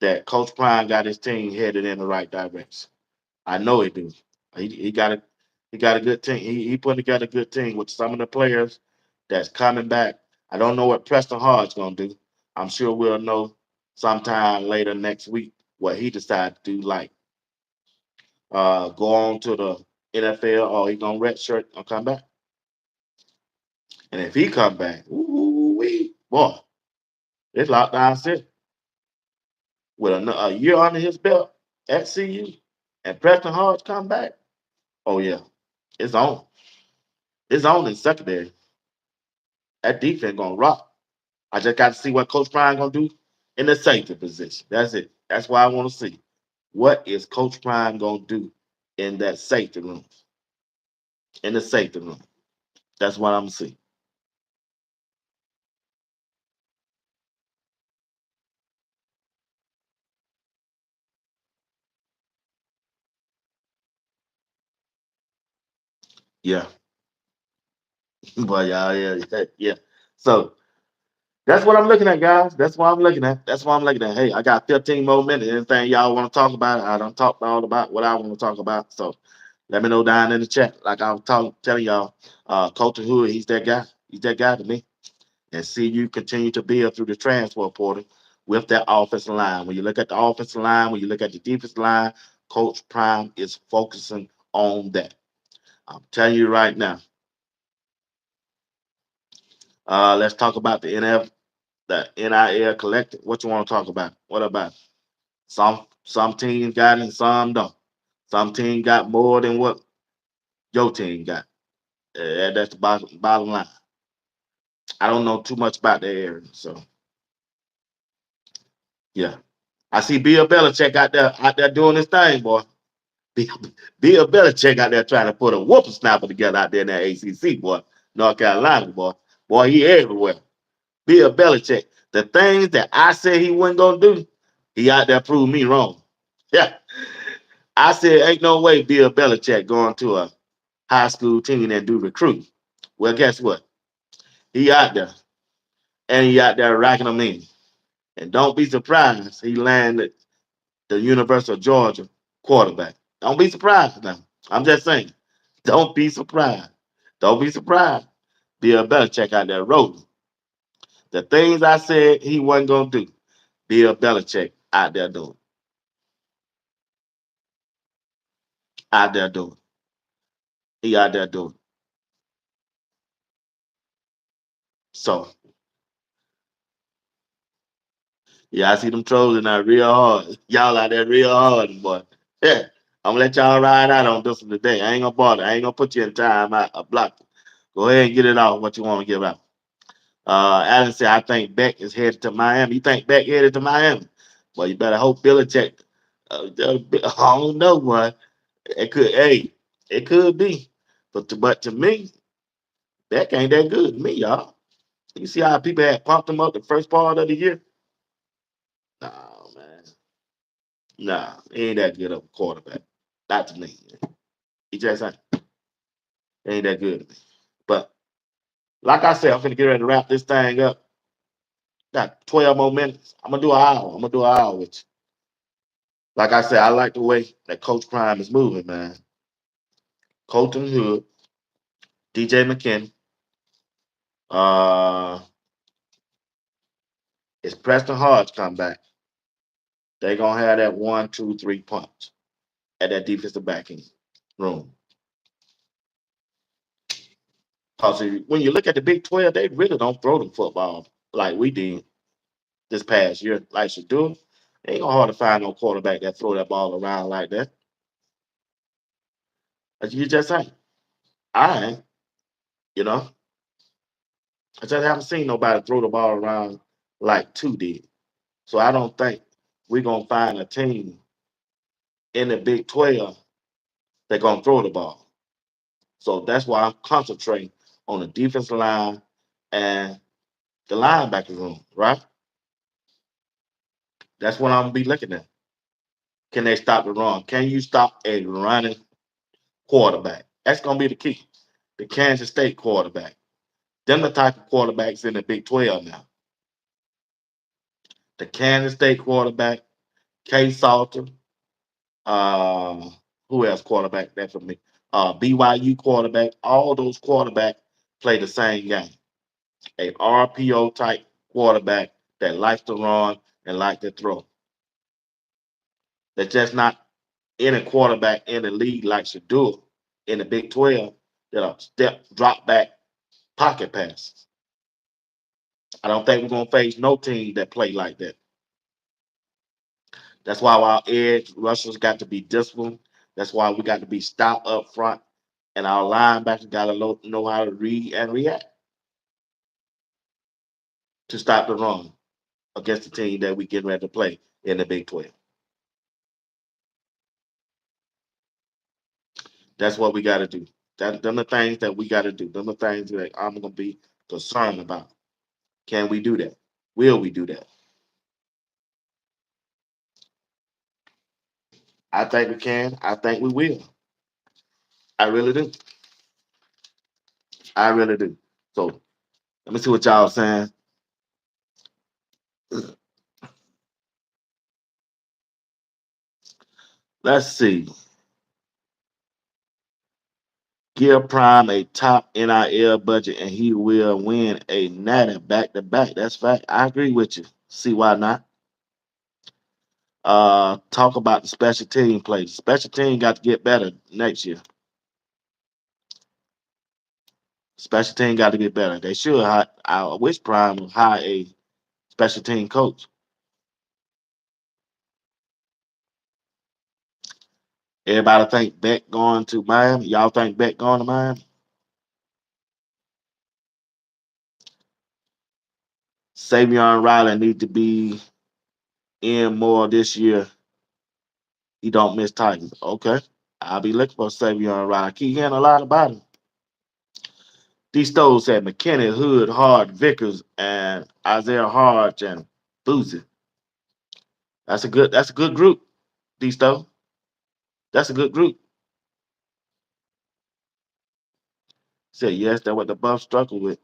that Coach Prime got his team headed in the right direction. I know he do. He got a good team. He put together a good team with some of the players that's coming back. I don't know what Preston Hard's gonna do. I'm sure we'll know sometime later next week what he decides to do. Like go on to the NFL or he gonna redshirt and come back. And if he come back, ooh wee, Boy, it's lockdown city with a year under his belt at CU and Preston Hard's come back. Oh yeah, it's on. It's on in secondary. That defense gonna rock. I just got to see what Coach Prime gonna do in the safety position. That's it. That's why I want to see what is Coach Prime gonna do in that safety room. In the safety room. That's what I'm gonna see. Yeah, but yeah. So that's what I'm looking at, guys. That's what I'm looking at. That's what I'm looking at. Hey, I got 15 more minutes. Anything y'all want to talk about? I don't talk all about what I want to talk about. So let me know down in the chat. Like I was telling y'all, Colton Hood, he's that guy. He's that guy to me. And see you continue to build through the transfer portal with that offensive line. When you look at the offensive line, when you look at the defensive line, Coach Prime is focusing on that. I'm telling you right now. Let's talk about the NIL collective. What you want to talk about? What about it? Some teams got it and some don't. Some team got more than what your team got. That's the bottom line. I don't know too much about the area, so yeah. I see Bill Belichick out there doing his thing, boy. Bill, Bill Belichick out there trying to put a whooping snapper together out there in that ACC, boy. North Carolina, boy. Boy, he everywhere. Bill Belichick. The things that I said he wasn't gonna do, he out there proved me wrong. Yeah. I said ain't no way Bill Belichick going to a high school team and do recruiting. Well, guess what? He out there and he out there racking them in. And don't be surprised he landed the University of Georgia quarterback. Don't be surprised now. I'm just saying. Don't be surprised. Don't be surprised. Bill Belichick out there rolling. The things I said he wasn't gonna do, Bill Belichick out there doing. Out there doing. He out there doing. So yeah, I see them trolling out real hard. Y'all out there real hard, boy. Yeah. I'm gonna let y'all ride out on this one today. I ain't gonna bother. I ain't gonna put you in time out a block. Go ahead and get it off what you want to give out. Alan said, I think Beck is headed to Miami. You think Beck headed to Miami? Well, you better hope Billy check. I don't know, boy. It could be. But to me, Beck ain't that good to me, y'all. You see how people had pumped him up the first part of the year? No, man. Nah, he ain't that good of a quarterback. Not to me. He just ain't that good to me. But like I said, I'm gonna get ready to wrap this thing up. Got 12 more minutes. I'm gonna do an hour. I'm gonna do an hour with you. Like I said, I like the way that Coach Prime is moving, man. Colton Hood, DJ McKinney, uh, it's Preston Hodge come back. They gonna have that 1, 2, 3 punch at that defensive backing room. Cause when you look at the Big 12, they really don't throw the football like we did this past year, like should do. Ain't gonna hard to find no quarterback that throw that ball around like that. But you just say, I ain't, you know. I just haven't seen nobody throw the ball around like two did. So I don't think we're gonna find a team in the Big 12 that gonna throw the ball. So that's why I'm concentrating on the defensive line and the linebacker room, right? That's what I'm gonna be looking at. Can they stop the run? Can you stop a running quarterback? That's gonna be the key. The Kansas State quarterback. Them the type of quarterbacks in the Big 12 now. The Kansas State quarterback, K. Salter, uh, who else quarterback that for me? BYU quarterback. All those quarterbacks play the same game. A RPO type quarterback that likes to run and like to throw. That's just not any quarterback in the league like Shador in the Big 12 that are step drop back pocket passes. I don't think we're gonna face no team that play like that. That's why our edge rushers got to be disciplined. That's why we got to be stopped up front, and our linebackers got to know how to read and react to stop the run against the team that we getting ready to play in the Big 12. That's what we got to do. Them the things that we got to do. Them the things that I'm gonna be concerned about. Can we do that? Will we do that? I think we can. I think we will. I really do. I really do. So let me see what y'all saying. Let's see. Give Prime a top NIL budget and he will win a natty back to back. That's fact. I agree with you. See why not? Talk about the special team play. Special team got to get better next year. Special team got to get better. They should. I wish Prime would hire a special team coach. Everybody think Beck going to Miami. Y'all think Beck going to Miami? Savion Riley need to be in more this year. He don't miss Tigers. Okay. I'll be looking for Savion Riley. I keep hearing a lot about him. These Stoves said McKinney, Hood, Hard, Vickers, and Isaiah Hodge and Boozy. That's a good group, these Stoves. That's a good group. Said yes, that's what the Buffs struggle with.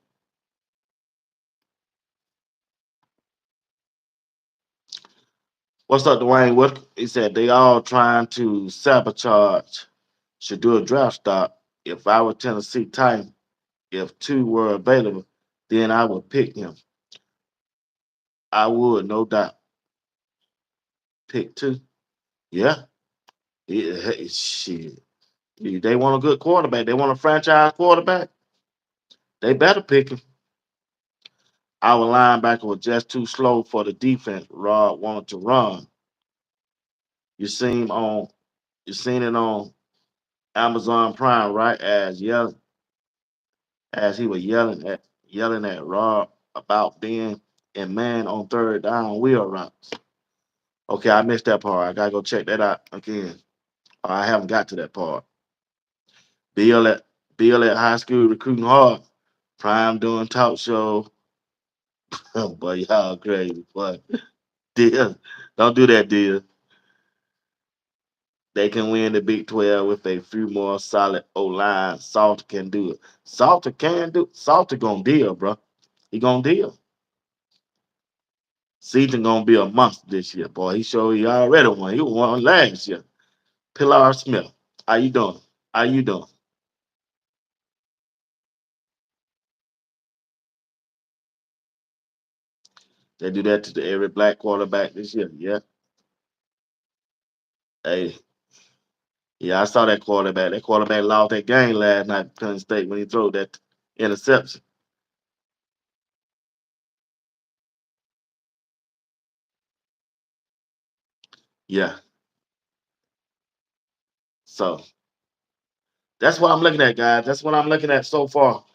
What's up, Dwayne? What he said they all trying to sabotage. Should do a draft stock. If I were Tennessee Titan, if two were available, then I would pick him. I would, no doubt. Pick two. Yeah. Yeah, hey, shit. If they want a good quarterback. They want a franchise quarterback. They better pick him. Our linebacker was just too slow for the defense. Rod wanted to run. You seen on you seen it on Amazon Prime, right? As he was yelling at Rod about being a man on third down wheel routes. Okay, I missed that part. I gotta go check that out again. I haven't got to that part. Bill at Bill at high school recruiting hard. Prime doing talk show. Oh boy, y'all crazy. But deal, don't do that, deal. They can win the Big 12 with a few more solid O line. Salter can do it. Salter can do. Salter gonna deal, bro. He gonna deal. Season gonna be a monster this year, boy. He showed he already won. He won last year. Pilar Smith, how you doing? How you doing? They do that to every black quarterback this year. Yeah. Hey, yeah, I saw that quarterback. That quarterback lost that game last night at Penn State when he threw that interception. Yeah. So that's what I'm looking at, guys. That's what I'm looking at so far.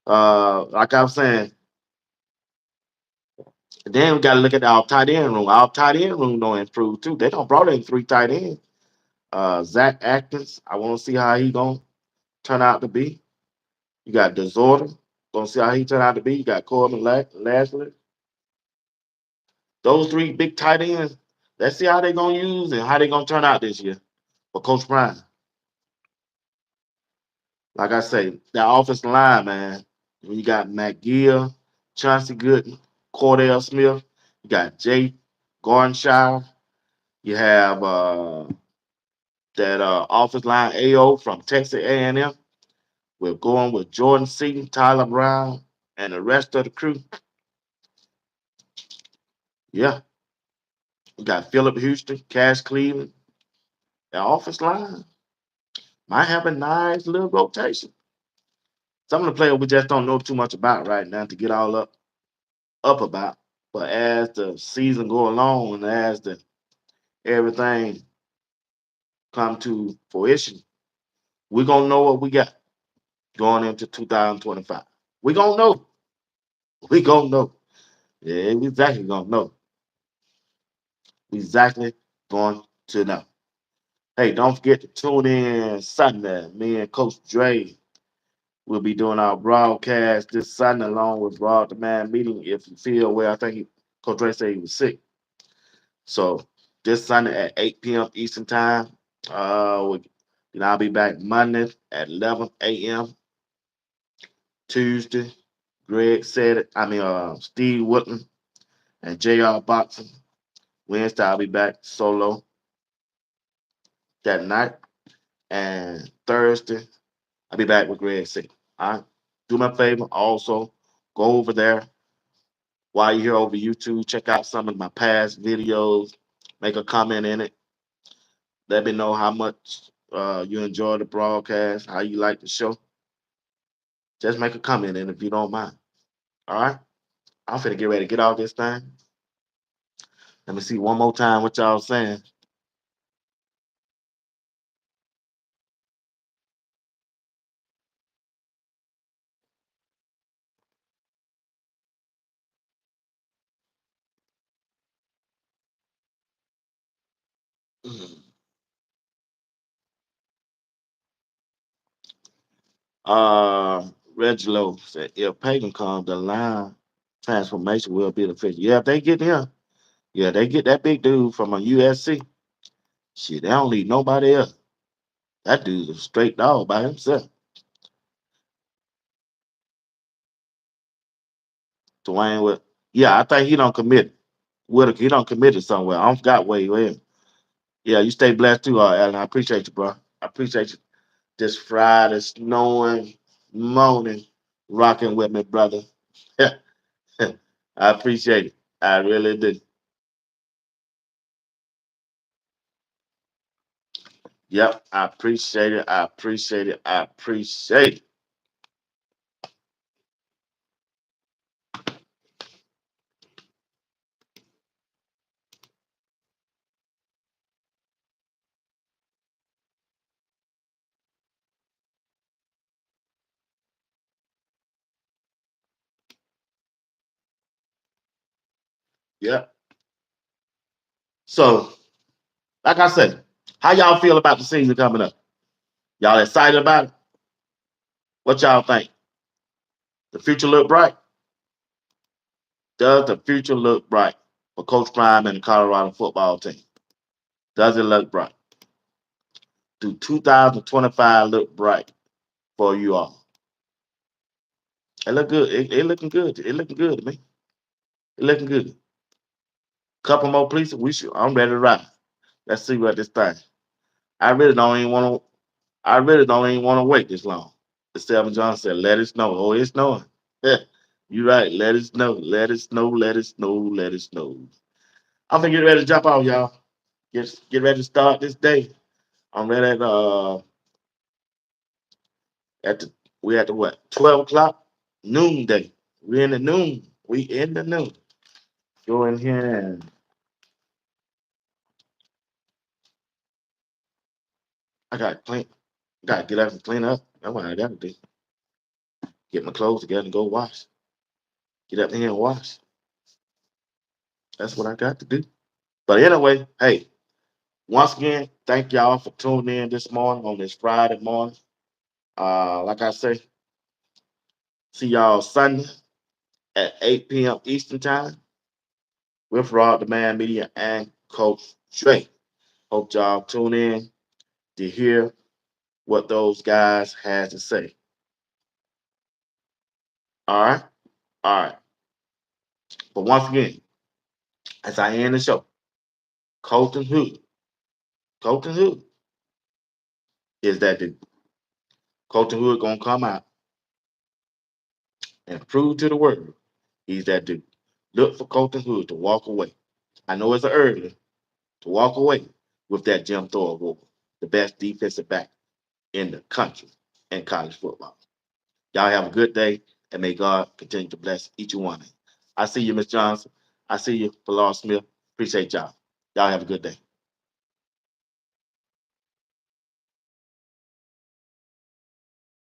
Like I was saying, then we got to look at our tight end room. Our tight end room don't improve too. They don't brought in three tight ends. Zach Atkins, I want to see how he gonna turn out to be. You got Disorder, gonna see how he turn out to be. You got Corbin Lashley. Those three big tight ends. Let's see how they gonna use and how they gonna turn out this year for Coach Prime. Like I say, that offensive line, man. When you got McGill, Chauncey Gooden, Cordell Smith, you got Jay Gordonshire. You have that offensive line AO from Texas A&M. We're going with Jordan Seaton, Tyler Brown, and the rest of the crew. Yeah, we got Philip Houston, Cash Cleveland. The offense line might have a nice little rotation. Some of the players we just don't know too much about right now to get all up. up about. But as the season go along and as the everything come to fruition, we're gonna know what we got going into 2025. We're gonna know. We gonna know. Yeah, we exactly gonna know. We exactly going to know. Hey, don't forget to tune in Sunday. Me and Coach Dre will be doing our broadcast this Sunday along with Broad Demand Meeting. If you feel well, I think Coach Dre said he was sick. So this Sunday at 8 p.m. Eastern Time. And I'll be back Monday at 11 a.m. Tuesday. Greg said it. Steve Woodland and JR Boxing. Wednesday, I'll be back solo that night. And Thursday, I'll be back with Greg City. All right. Do me a favor. Also, go over there while you're here over YouTube. Check out some of my past videos. Make a comment in it. Let me know how much you enjoy the broadcast, how you like the show. Just make a comment in it if you don't mind. All right. I'm finna get ready to get off this thing. Let me see one more time what y'all saying. Regilo said, if Pagan comes, the line transformation will be the fix. Yeah, if they get him, yeah, they get that big dude from a USC. Shit, they don't need nobody else. That dude's a straight dog by himself. Dwayne with, yeah, I think he don't commit. Whitaker, he don't commit it somewhere. I don't forgot where he went. Yeah, you stay blessed too, Alan. I appreciate you, bro. I appreciate you this Friday, snowing, morning, rocking with me, brother. I appreciate it. I really do. Yep, I appreciate it. I appreciate it. I appreciate it. Yep. So, like I said, how y'all feel about the season coming up? Y'all excited about it? What y'all think? The future look bright? Does the future look bright for Coach Prime and the Colorado football team? Does it look bright? Do 2025 look bright for you all? It look good. It looking good. It looking good to me. It looking good. Couple more pieces. I'm ready to ride. Let's see what this thing. I really don't even want to. I really don't even want to wait this long. Stephen John said, "Let it snow." Oh, it's snowing. Yeah, you right. Let it snow. Let it snow. Let it snow. Let it snow. I'm gonna get ready to jump off, y'all. Get ready to start this day. I'm ready at the we at the what 12 o'clock noonday. We in the noon. We in the noon. Go in here and I got to clean. Got to get up and clean up. That's what I got to do. Get my clothes together and go wash. Get up in here and wash. That's what I got to do. But anyway, hey, once again, thank y'all for tuning in this morning on this Friday morning. Like I say, see y'all Sunday at 8 p.m. Eastern Time with Rod the Man Media and Coach Dre. Hope y'all tune in to hear what those guys had to say. All right? All right. But once again, as I end the show, Colton Hood. Colton Hood is that the Colton Hood gonna come out and prove to the world he's that dude. Look for Colton Hood to walk away. I know it's early to walk away with that Jim Thorpe Award, the best defensive back in the country in college football. Y'all have a good day, and may God continue to bless each one. I see you, Miss Johnson. I see you, Pilar Smith. Appreciate y'all. Y'all have a good day.